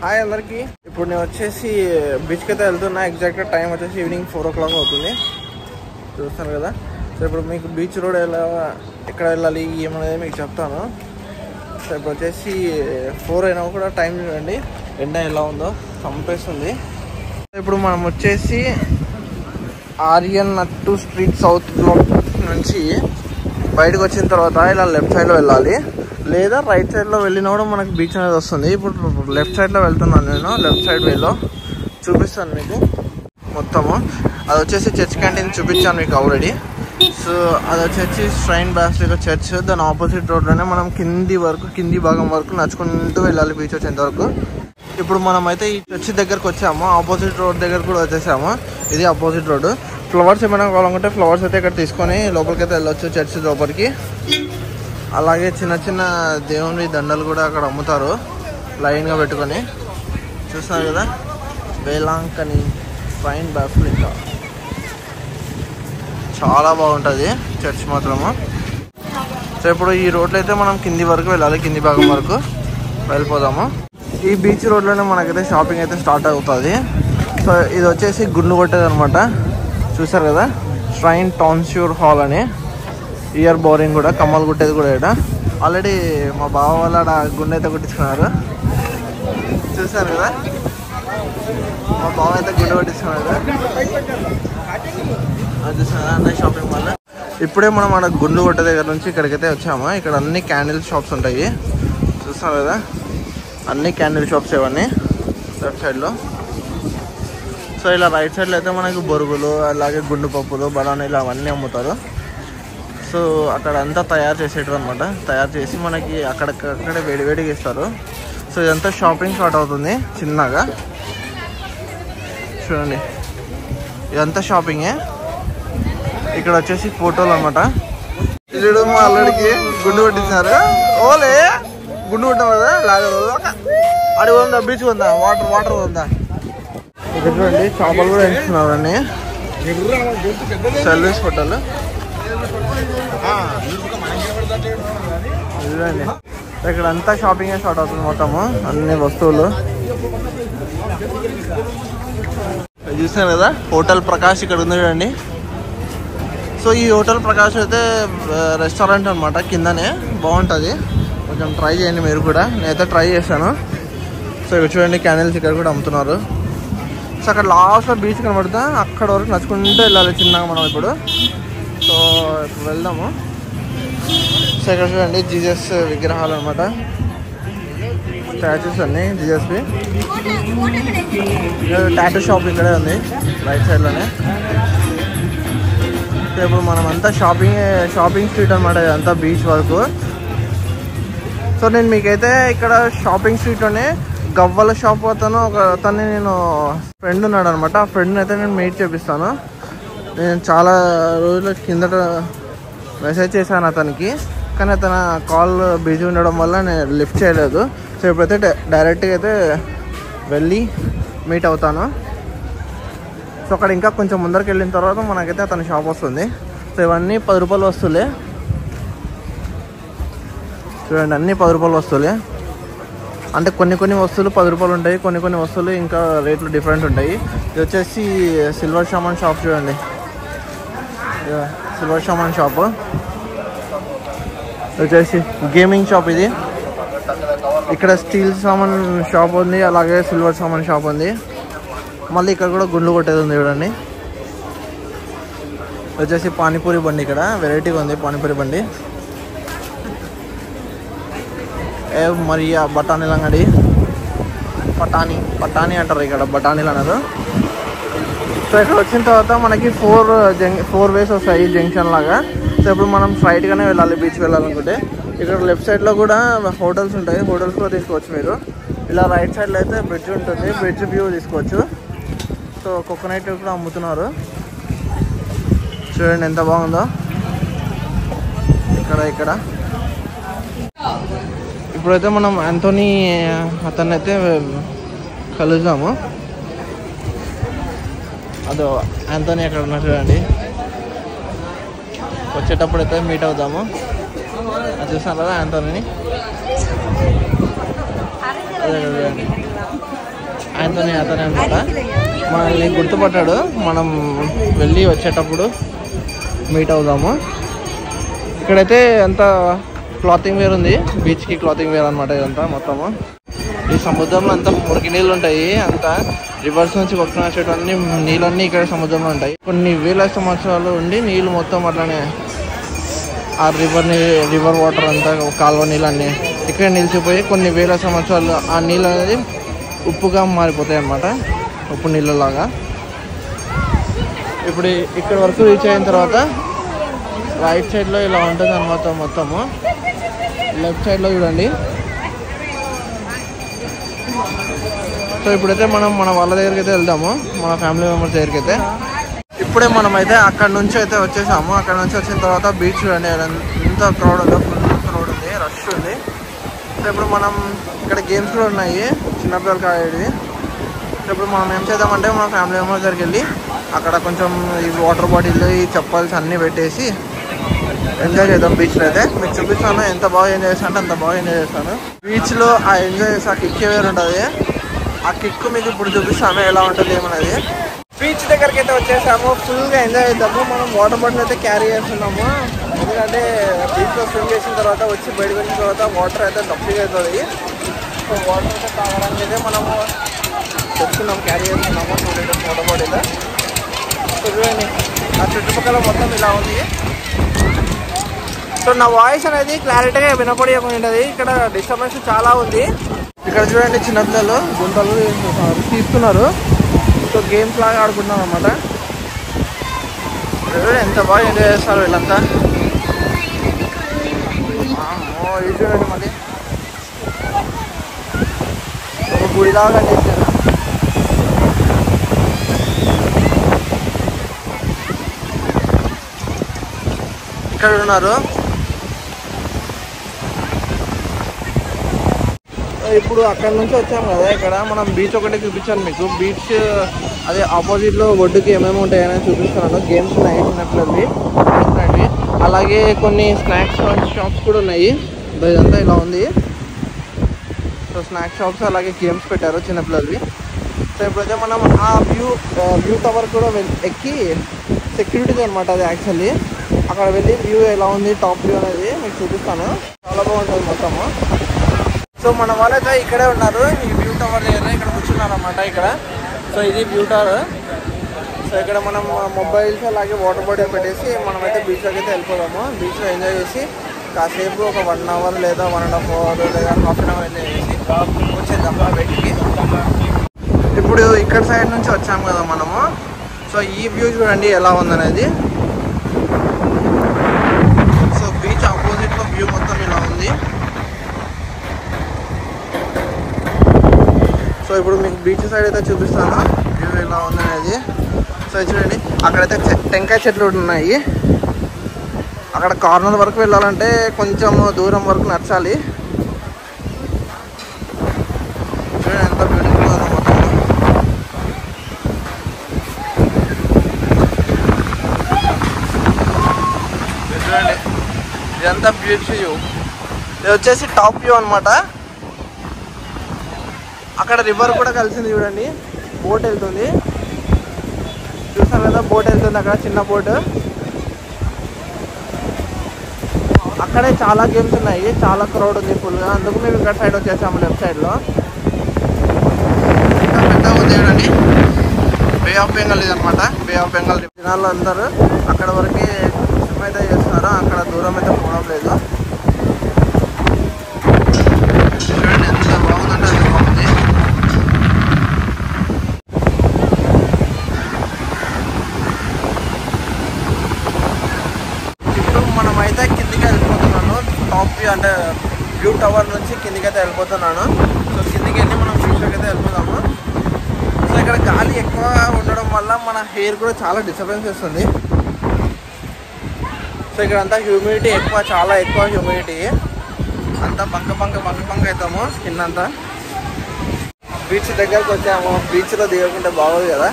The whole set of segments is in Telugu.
హాయ్ అందరికి. ఇప్పుడు నేను వచ్చేసి బీచ్కి అయితే వెళ్తున్నా. ఎగ్జాక్ట్గా టైం వచ్చేసి ఈవినింగ్ 4 o'clock అవుతుంది. చూస్తాను కదా. సో ఇప్పుడు మీకు బీచ్ రోడ్ ఎక్కడ వెళ్ళాలి ఏమనేది మీకు చెప్తాను. సో ఇప్పుడు వచ్చేసి 4 అయినా కూడా టైం చూడండి, ఎండ ఎలా ఉందో చంపేస్తుంది. ఇప్పుడు మనం వచ్చేసి ఆర్యన్ నట్టు స్ట్రీట్ సౌత్ బ్లాక్ నుంచి బయటకు వచ్చిన తర్వాత ఇలా లెఫ్ట్ సైడ్లో వెళ్ళాలి, లేదా రైట్ సైడ్లో వెళ్ళినా కూడా మనకి బీచ్ అనేది వస్తుంది. ఇప్పుడు లెఫ్ట్ సైడ్లో వెళ్తున్నాను నేను. లెఫ్ట్ సైడ్ వేలో చూపిస్తాను మీకు మొత్తము. అది వచ్చేసి చర్చ్ క్యాంటీన్ చూపించాను మీకు ఆల్రెడీ. సో అది వచ్చేసి శ్రైన్ బాసిలికా చర్చ్. దాని ఆపోజిట్ రోడ్లోనే మనం కింది భాగం వరకు నడుచుకుంటూ వెళ్ళాలి బీచ్ వచ్చేంత వరకు. ఇప్పుడు మనం అయితే ఈ చర్చ్ దగ్గరకు వచ్చాము. ఆపోజిట్ రోడ్ దగ్గర కూడా వచ్చేసాము. ఇది ఆపోజిట్ రోడ్. ఫ్లవర్స్ ఏమైనా కావాలనుకుంటే ఫ్లవర్స్ అయితే ఇక్కడ తీసుకొని లోపలికి అయితే వెళ్ళొచ్చు చర్చ్ లోపలికి. అలాగే చిన్న చిన్న దేవుని దండలు కూడా అక్కడ అమ్ముతారు లైన్గా పెట్టుకొని. చూస్తున్నారు కదా, వేలాంకని శ్రైన్ బాసిలికా. చాలా బాగుంటుంది చర్చ్ మాత్రము. సో ఇప్పుడు ఈ రోడ్లో అయితే మనం కింది వరకు వెళ్ళాలి, కింది భాగం వరకు వెళ్ళిపోదాము. ఈ బీచ్ రోడ్లోనే మనకైతే షాపింగ్ అయితే స్టార్ట్ అవుతుంది. సో ఇది వచ్చేసి గుండు కొట్టేది అనమాట. చూసారు కదా, శ్రైన్ టౌన్షూర్ హాల్ అని. ఇయర్ బోరింగ్ కూడా, కమ్మలు కుట్టేది కూడా ఇక్కడ. ఆల్రెడీ మా బావ వాళ్ళ గుండె అయితే కుట్టించుకున్నారు. చూసారు కదా, మా బావ అయితే గుండె కొట్టించుకున్నారు. చూసారు కదా అన్నీ షాపింగ్ మాల్. ఇప్పుడే మనం అక్కడ గుండు కొట్టే దగ్గర నుంచి ఇక్కడికైతే వచ్చాము. ఇక్కడ అన్ని క్యాండిల్ షాప్స్ ఉంటాయి. చూస్తున్నారు కదా, అన్ని క్యాండిల్ షాప్స్ ఇవన్నీ లెఫ్ట్ సైడ్లో. సో ఇలా రైట్ సైడ్లో అయితే మనకి బొరుగులు, అలాగే గుండు పప్పులు, బఠానీలు అవన్నీ అమ్ముతారు. సో అక్కడ అంతా తయారు చేసేటది అనమాట. తయారు చేసి మనకి అక్కడే వేడివేడిగా ఇస్తారు. సో ఇదంతా షాపింగ్ స్టార్ట్ అవుతుంది చిన్నగా. చూడండి, ఇదంతా షాపింగే. ఇక్కడ వచ్చేసి ఫోటోలు అనమాట. ఇది మా అల్లడికి గుండు కొట్టించినారు. ఓలే గుండు కొట్టాం కదా, లాగదు. అడిగి ఉందా, బీచ్ ఉందా, వాటర్ ఉందా. ఇక్కడ చూడండి, చేపలు కూడా ఎంచుతున్నారు అన్ని. సర్వీస్ ఫోటోలు చూడండి. ఇక్కడ అంతా షాపింగ్ స్టార్ట్ అవుతుంది మొత్తము, అన్ని వస్తువులు. చూస్తున్నారు కదా, హోటల్ ప్రకాష్ ఇక్కడ ఉంది చూడండి. సో ఈ హోటల్ ప్రకాష్ అయితే రెస్టారెంట్ అనమాట, కిందనే. బాగుంటుంది, కొంచెం ట్రై చేయండి మీరు కూడా. నేనైతే ట్రై చేశాను. సో ఇక్కడ చూడండి, క్యాండిల్స్ ఇక్కడ కూడా అమ్ముతున్నారు. సో అక్కడ లాస్ట్లో బీచ్ కనబడుతుంది, అక్కడ వరకు నడుచుకుంటూ వెళ్ళాలి చిన్నగా మనం ఇప్పుడు. సో ఇప్పుడు వెళ్దాము. సో ఇక్కడ చూడండి, జీసస్ విగ్రహాలు అనమాట, స్టాచ్యూస్ అన్నీ జీసస్వి. టాటూ షాప్ ఇక్కడే ఉంది రైట్ సైడ్లోనే. సో ఇప్పుడు మనం అంతా షాపింగ్ స్ట్రీట్ అనమాట, ఇదంతా బీచ్ వరకు. సో నేను మీకైతే ఇక్కడ షాపింగ్ స్ట్రీట్లోనే గవ్వల షాప్ అతన్ని నేను ఫ్రెండ్ ఉన్నాడు అనమాట. ఆ ఫ్రెండ్ని అయితే నేను మీట్ చేపిస్తాను. నేను చాలా రోజుల కిందట మెసేజ్ చేశాను అతనికి, కానీ అతను కాల్ బిజీ ఉండడం వల్ల నేను లిఫ్ట్ చేయలేదు. సో ఇప్పుడైతే డైరెక్ట్గా అయితే వెళ్ళి మీట్ అవుతాను. సో అక్కడ ఇంకా కొంచెం ముందరికి వెళ్ళిన తర్వాత మనకైతే అతని షాప్ వస్తుంది. సో ఇవన్నీ 10 రూపాయల వస్తువులే చూడండి, అన్నీ 10 రూపాయల వస్తువులే. అంటే కొన్ని వస్తువులు 10 రూపాయలు ఉంటాయి, కొన్ని వస్తువులు ఇంకా రేట్లు డిఫరెంట్ ఉంటాయి. ఇది వచ్చేసి సిల్వర్ సామాన్ షాప్ చూడండి, సిల్వర్ సామాన్ షాప్. వచ్చేసి గేమింగ్ షాప్ ఇది. ఇక్కడ స్టీల్ సామాన్ షాప్ ఉంది, అలాగే సిల్వర్ సామాన్ షాప్ ఉంది. మళ్ళీ ఇక్కడ కూడా గుండ్లు కొట్టేది ఉంది చూడండి. వచ్చేసి పానీపూరి బండి, ఇక్కడ వెరైటీగా ఉంది పానీపూరి బండి. మరియా బఠానీలు అంగడి, పటానీ అంటారు ఇక్కడ, బఠానీలు అన్నారు. సో ఇక్కడ వచ్చిన తర్వాత మనకి 4 వేస్ వస్తాయి జంక్షన్ లాగా. సో ఇప్పుడు మనం స్ట్రైట్గానే వెళ్ళాలి బీచ్కి వెళ్ళాలనుకుంటే. ఇక్కడ లెఫ్ట్ సైడ్లో కూడా హోటల్స్ ఉంటాయి, హోటల్స్ కూడా తీసుకోవచ్చు మీరు. ఇలా రైట్ సైడ్లో అయితే బ్రిడ్జ్ ఉంటుంది, బ్రిడ్జ్ వ్యూ తీసుకోవచ్చు. సో కోకోనట్ కూడా అమ్ముతున్నారు చూడండి, ఎంత బాగుందో ఇక్కడ. ఇప్పుడైతే మనం యాంథోనీ అతన్ని అయితే కలుద్దాము. అదో యాంథోనీ అక్కడ ఉన్నారు చూడండి. వచ్చేటప్పుడు అయితే మీట్ అవుదాము. అది చూస్తాను కదా యాంథోనీని. అదే చూడండి. అతనే అనమాట. మనల్ని గుర్తుపట్టాడు, మనం వెళ్ళి వచ్చేటప్పుడు మీట్ అవుదాము. ఇక్కడైతే అంతా క్లాతింగ్ వేర్ ఉంది, బీచ్కి క్లాతింగ్ వేర్ అనమాట ఇదంతా మొత్తము. ఈ సముద్రంలో అంతా మురికి నీళ్ళు ఉంటాయి, అంతా రివర్స్ నుంచి కొట్టుకుని వచ్చేటన్ని నీళ్ళన్నీ ఇక్కడ సముద్రంలో ఉంటాయి. కొన్ని వేల సంవత్సరాలు ఉండి నీళ్ళు మొత్తం అట్లానే ఆ రివర్ వాటర్ అంతా కాలువ నీళ్ళు అన్నీ ఇక్కడ నిలిచిపోయి కొన్ని వేల సంవత్సరాలు ఆ నీళ్ళు అనేది ఉప్పుగా మారిపోతాయి అన్నమాట, ఉప్పు నీళ్ళలాగా. ఇప్పుడు ఇక్కడ వరకు రీచ్ అయిన తర్వాత రైట్ సైడ్లో ఇలా ఉంటుంది అన్నమాట మొత్తము. లెఫ్ట్ సైడ్లో చూడండి. సో ఇప్పుడైతే మనం మన వాళ్ళ దగ్గరికి అయితే వెళ్దాము, మన ఫ్యామిలీ మెంబర్స్ దగ్గరికి అయితే. ఇప్పుడే మనం అయితే అక్కడ నుంచి అయితే వచ్చేసాము. అక్కడ నుంచి వచ్చిన తర్వాత బీచ్ చూడండి, ఎంత క్రౌడ్ ఉందో, ఫుల్ క్రౌడ్ ఉంది, రష్ ఉంది. సో ఇప్పుడు మనం ఇక్కడ గేమ్స్ కూడా ఉన్నాయి చిన్నపిల్లలకి ఆడేవి. సో ఇప్పుడు మనం ఏం చేద్దామంటే మన ఫ్యామిలీ మెంబర్స్ దగ్గరికి వెళ్ళి అక్కడ కొంచెం ఈ వాటర్ బాటిల్, ఈ చెప్పల్స్ అన్నీ పెట్టేసి ఎంజాయ్ చేద్దాం బీచ్లో అయితే. మీకు చూపిస్తాను ఎంత బాగా ఎంజాయ్ చేస్తాను అంటే అంత బాగా ఎంజాయ్ చేస్తాను. బీచ్లో ఆ ఎంజాయ్ చేసి ఆ కిక్ వేరు ఉంటుంది, ఆ కిక్ మీకు ఇప్పుడు చూపిస్తాను ఎలా ఉంటుంది ఏమన్నది. బీచ్ దగ్గరికి అయితే వచ్చేసాము, ఫుల్గా ఎంజాయ్ చేద్దాము. మనం వాటర్ బాటిల్ అయితే క్యారీ చేస్తున్నాము, ఎందుకంటే బీచ్లో స్విమ్ చేసిన తర్వాత వచ్చి బయటకు వచ్చిన తర్వాత వాటర్ అయితే దప్పిగా అవుతుంది. సో వాటర్ అయితే తాగడానికి అయితే మనము తెచ్చుకున్నాం, క్యారీ చేస్తున్నాము 2 లీటర్స్ వాటర్ బాటిల్. సో చూడండి ఆ చుట్టుపక్కల మొత్తం ఇలా ఉంది. సో నా వాయిస్ అనేది క్లారిటీగా వినపడకుండా ఉంటుంది, ఇక్కడ డిస్టర్బెన్స్ చాలా ఉంది. ఇక్కడ చూడండి చిన్నపిల్లలు గుంతలు తీస్తున్నారు, సో గేమ్స్ లాగా ఆడుకుంటున్నాం అన్నమాట. ఎంత బాగా ఎంజాయ్ చేస్తారు వీళ్ళంతా. ఇది చూడండి మళ్ళీ ఒక గుడిలాగా చేశారు. ఇక్కడ ఉన్నారు. ఇప్పుడు అక్కడ నుంచి వచ్చాము కదా, ఇక్కడ మనం బీచ్ ఒకటి చూపించాను మీకు. బీచ్ అదే ఆపోజిట్లో ఒడ్డుకి ఏమేమి ఉంటాయని చూపిస్తున్నాను. గేమ్స్ ఉన్నాయి చిన్నపిల్లలవి, అలాగే కొన్ని స్నాక్స్ షాప్స్ కూడా ఉన్నాయి. ఇదంతా ఇలా ఉంది. సో స్నాక్స్ షాప్స్ అలాగే గేమ్స్ పెట్టారు చిన్నపిల్లలవి. సో ఇప్పుడైతే మనం ఆ వ్యూ టవర్ కూడా ఎక్కి, సెక్యూరిటీ అనమాట అది యాక్చువల్లీ, అక్కడ వెళ్ళి వ్యూ ఎలా ఉంది టాప్ వ్యూ అనేది మీకు చూపిస్తాను. చాలా బాగుంటుంది మొత్తము. సో మన వాళ్ళైతే ఇక్కడే ఉన్నారు, ఈ వ్యూ టవర్ దగ్గర ఇక్కడ కూర్చున్నారు అన్నమాట ఇక్కడ. సో ఇది వ్యూ టవర్. సో ఇక్కడ మనం మొబైల్స్ అలాగే వాటర్ బాటిల్ పెట్టేసి మనమైతే బీచ్లోకి అయితే వెళ్ళిపోదాము. బీచ్లో ఎంజాయ్ చేసి కాసేపు ఒక 1 అవర్ లేదా 1.5 అవర్ లేదా హాఫ్ అన్ అవర్ ఎంజాయ్ చేసి వచ్చేద్దాము బయటికి. ఇప్పుడు ఇక్కడ సైడ్ నుంచి వచ్చాము కదా మనము. సో ఈ వ్యూ చూడండి ఎలా ఉందనేది. సో బీచ్ ఆపోజిట్లో వ్యూ మొత్తం ఇలా ఉంది. సో ఇప్పుడు మీకు బీచ్ సైడ్ అయితే చూపిస్తాను వ్యూ ఎలా ఉందనేది. సో చూడండి అక్కడైతే టెంకాయ చెట్లు ఉన్నాయి. అక్కడ కార్నర్ వరకు వెళ్ళాలంటే కొంచెం దూరం వరకు నడచాలి. చూడండి ఎంత బ్యూటిఫుల్ ఉందో మొత్తం. చూడండి ఇదంతా బ్యూటిఫుల్ వ్యూ. ఇది వచ్చేసి టాప్ వ్యూ అనమాట. అక్కడ రివర్ కూడా కలిసింది చూడండి, బోట్ వెళ్తుంది, చూసాను కదా బోట్ వెళ్తుంది అక్కడ, చిన్న బోట్. అక్కడే చాలా గేమ్స్ ఉన్నాయి, చాలా క్రౌడ్ ఉంది ఫుల్గా, అందుకు మేము ఇక్కడ సైడ్ వచ్చేసాము లెఫ్ట్ సైడ్లో. ఇంకా పెద్దగా ఉంది చూడండి, బే ఆఫ్ బెంగాల్ ఇది అనమాట. బే ఆఫ్ బెంగాల్ జనాలు అందరూ అక్కడ వరకు స్విమ్ అయితే చేస్తున్నారు, అక్కడ దూరం అయితే పోవడం లేదు. చూడండి ఎంత బాగుందంటే అది బాగుంది. మనమైతే కిందికి వెళ్ళిపోతున్నాను, టాప్ వ్యూ అంటే వ్యూ టవర్ నుంచి కిందికి అయితే వెళ్ళిపోతున్నాను. సో కిందికి వెళ్ళి మనం బీచ్లోకి అయితే వెళ్ళిపోతాము. సో ఇక్కడ గాలి ఎక్కువ ఉండడం వల్ల మన హెయిర్ కూడా చాలా డిస్టర్బెన్స్ వస్తుంది. సో ఇక్కడ అంతా హ్యూమిడిటీ ఎక్కువ, చాలా ఎక్కువ హ్యూమిడిటీ, అంతా బంక అవుతాము కిందంతా. బీచ్ దగ్గరకు వచ్చాము, బీచ్లో దిగకుంటే బాగోదు కదా.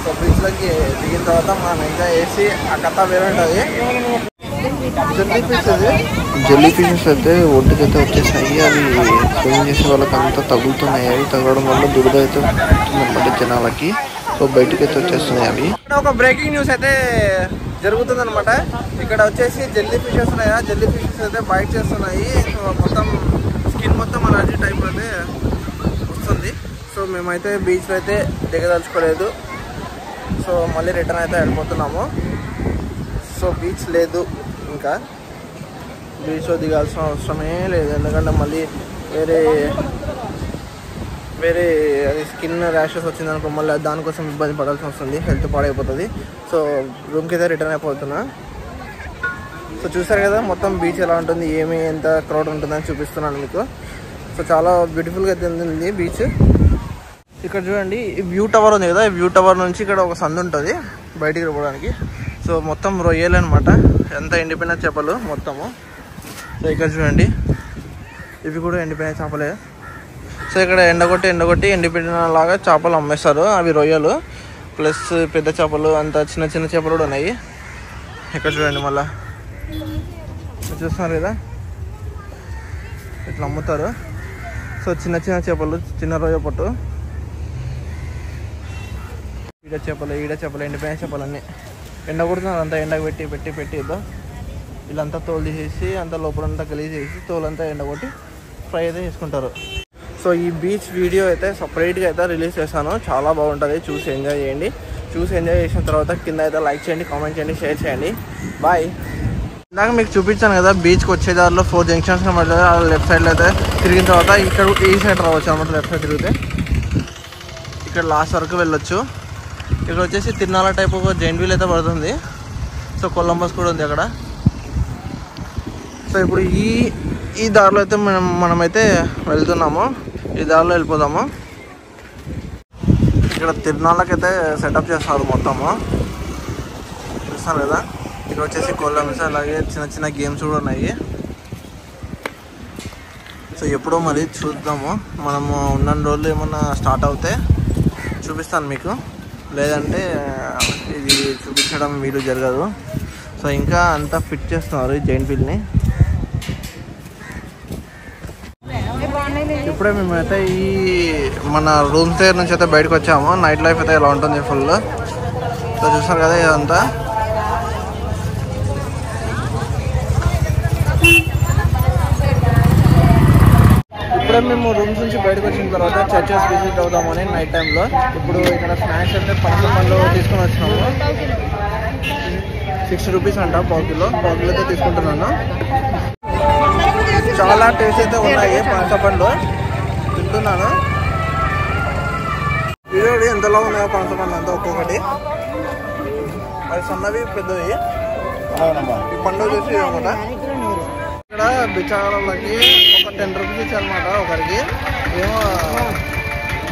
సో బీచ్లోకి దిగిన తర్వాత మనం ఎంజాయ్ చేసి ఆ కథ వేరే ఉంటుంది. జెల్లీ ఫిషెస్ అయితే ఒడ్డుకైతే వచ్చేసాయి. అవి స్విమ్ చేసే వాళ్ళకి అంతా తగులుతున్నాయి. అవి తగలడం వల్ల దురద అయితే ఉంటుందన్నమాట జనాలకి. సో బయటకి అయితే వచ్చేస్తున్నాయి అవి. ఒక బ్రేకింగ్ న్యూస్ అయితే జరుగుతుందన్నమాట. ఇక్కడ వచ్చేసి జెల్లీ ఫిషెస్ ఉన్నాయి. జెల్లీ ఫిషెస్ అయితే బైట్ చేస్తున్నాయి. సో మొత్తం స్కిన్ మొత్తం అలర్జీ టైప్ అయితే వస్తుంది. సో మేమైతే బీచ్లో అయితే దిగదలుచుకోలేదు. సో మళ్ళీ రిటర్న్ అయితే వెళ్ళిపోతున్నాము. సో బీచ్ లేదు, ఇంకా బీచ్లో దిగాల్సిన అవసరమే లేదు. ఎందుకంటే మళ్ళీ వేరే అది స్కిన్ ర్యాషెస్ వచ్చిందనుకో మళ్ళీ దానికోసం ఇబ్బంది పడాల్సి వస్తుంది, హెల్త్ పాడైపోతుంది. సో రూమ్కి అయితే రిటర్న్ అయిపోతున్నా. సో చూసారు కదా మొత్తం బీచ్ ఎలా ఉంటుంది, ఎంత క్రౌడ్ ఉంటుందని చూపిస్తున్నాను మీకు. సో చాలా బ్యూటిఫుల్గా అయితే ఉంది బీచ్. ఇక్కడ చూడండి ఈ వ్యూ టవర్ ఉంది కదా, ఈ వ్యూ టవర్ నుంచి ఇక్కడ ఒక సందు ఉంటుంది బయటికి రావడానికి. సో మొత్తం రొయ్యలు అనమాట, ఎంత ఎండిపోయిన చేపలు మొత్తము. సో ఇక్కడ చూడండి ఇవి కూడా ఎండిపోయిన చేపలే. సో ఇక్కడ ఎండగొట్టి ఎండిపోయిన లాగా చేపలు అమ్మేస్తారు. అవి రొయ్యలు ప్లస్ పెద్ద చేపలు, అంత చిన్న చిన్న చేపలు కూడా ఉన్నాయి. ఇక్కడ చూడండి మళ్ళీ చూస్తున్నారు కదా ఇట్లా అమ్ముతారు. సో చిన్న చిన్న చేపలు, చిన్న రొయ్య పట్టు, ఈడ చేపలు ఎండిపోయిన చేపలన్నీ ఎండగొడుతున్నారు. అంతా ఎండకు పెట్టి వీళ్ళంతా తోలు తీసేసి అంతా లోపలంతా గలీజేసి తోలంతా ఎండగొట్టి ఫ్రై అయితే చేసుకుంటారు. సో ఈ బీచ్ వీడియో అయితే సపరేట్గా అయితే రిలీజ్ చేశాను. చాలా బాగుంటుంది, చూసి ఎంజాయ్ చేయండి. చూసి ఎంజాయ్ చేసిన తర్వాత కింద అయితే లైక్ చేయండి, కామెంట్ చేయండి, షేర్ చేయండి. బాయ్. ఇందాక మీకు చూపించాను కదా బీచ్కి వచ్చే దారిలో 4 జంక్షన్స్ అనమాట. లెఫ్ట్ సైడ్లో అయితే తిరిగిన తర్వాత ఇక్కడ ఈ సైడ్ రావచ్చు అనమాట. లెఫ్ట్ సైడ్ తిరిగితే ఇక్కడ లాస్ట్ వరకు వెళ్ళొచ్చు. ఇక్కడ వచ్చేసి తిరునాల టైప్ ఒక జైంట్ వీల్ అయితే పడుతుంది. సో కొలంబస్ కూడా ఉంది అక్కడ. సో ఇప్పుడు ఈ దారిలో అయితే మనమైతే వెళ్తున్నాము. ఈ దారిలో వెళ్ళిపోదాము. ఇక్కడ తిరునాళ్ళకైతే సెటప్ చేస్తారు మొత్తము, చూస్తాను కదా. ఇక్కడ వచ్చేసి కొలంబస్ అలాగే చిన్న చిన్న గేమ్స్ కూడా ఉన్నాయి. సో ఎప్పుడో మరి చూద్దాము. మనము ఉన్న రోజులు ఏమన్నా స్టార్ట్ అవుతే చూపిస్తాను మీకు, లేదంటే ఇది చూపించడం వీలు జరగదు. సో ఇంకా అంతా ఫిట్ చేస్తున్నారు ఈ జైంట్ వీల్ని. ఇప్పుడే మేమైతే ఈ మన రూమ్స్ దగ్గర నుంచి అయితే బయటకు వచ్చాము. నైట్ లైఫ్ అయితే ఇలా ఉంటుంది ఫుల్. సో చూస్తారు కదా ఇదంతా. ఇప్పుడే మేము రూమ్స్ నుంచి బయటకు వచ్చిన తర్వాత చర్చెస్ విజిట్ అవుదామని నైట్ టైంలో. ఇప్పుడు ఇక్కడ స్నాక్స్ అయితే పనసపండ్లు తీసుకొని వచ్చినాము. 60 రూపీస్ అంట పావు కిలోతో తీసుకుంటున్నాను. చాలా టేస్ట్ అయితే ఉన్నాయి పనసపండ్లు, తింటున్నాను. వీడియో ఎంతలో ఉన్నాయో పనసపండ్లు అంతా ఒక్కొక్కటి. అది సన్నవి పెద్దవి. ఈ పండు వచ్చేసి అనమాట. ఇక్కడ బిచారాలకి ఒక 10 రూపీస్ ఇచ్చారనమాట ఒకరికి, ఏమో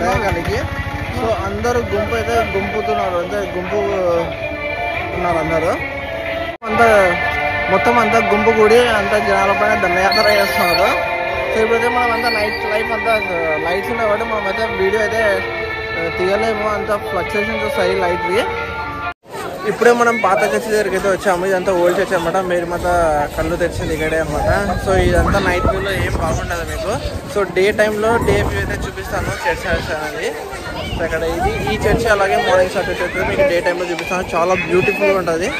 డయాకానికి. సో అందరూ గుంపు అయితే గుంపుతున్నారు, అంటే గుంపు ఉన్నారు అందరూ. మొత్తం అంతా గుంపు కూడి అంతా జనాల పైన దండయాత్ర చేస్తున్నారు. సో ఇప్పుడైతే మనం అంతా నైట్ లైఫ్ అంతా లైట్స్ ఉన్నాయి కాబట్టి మనం అయితే వీడియో అయితే తీయలేము, అంతా ఫ్లక్చుయేషన్స్ వస్తాయి లైట్వి. ఇప్పుడే మనం పాత చర్చి దగ్గరికి అయితే వచ్చాము. ఇదంతా ఓల్డ్ చర్చ్ అనమాట. మీరు మాత్రం కళ్ళు తెచ్చింది ఇక్కడే అనమాట. సో ఇదంతా నైట్ వ్యూలో ఏం బాగుంటుంది మీకు. సో డే టైంలో డే వ్యూ అయితే చూపిస్తాను చర్చ్ అనేది. సో ఇక్కడ ఈ చర్చ్ అలాగే మార్నింగ్ సర్వీస్ అయితే మీకు డే టైంలో చూపిస్తాను. చాలా బ్యూటిఫుల్గా ఉంటుంది.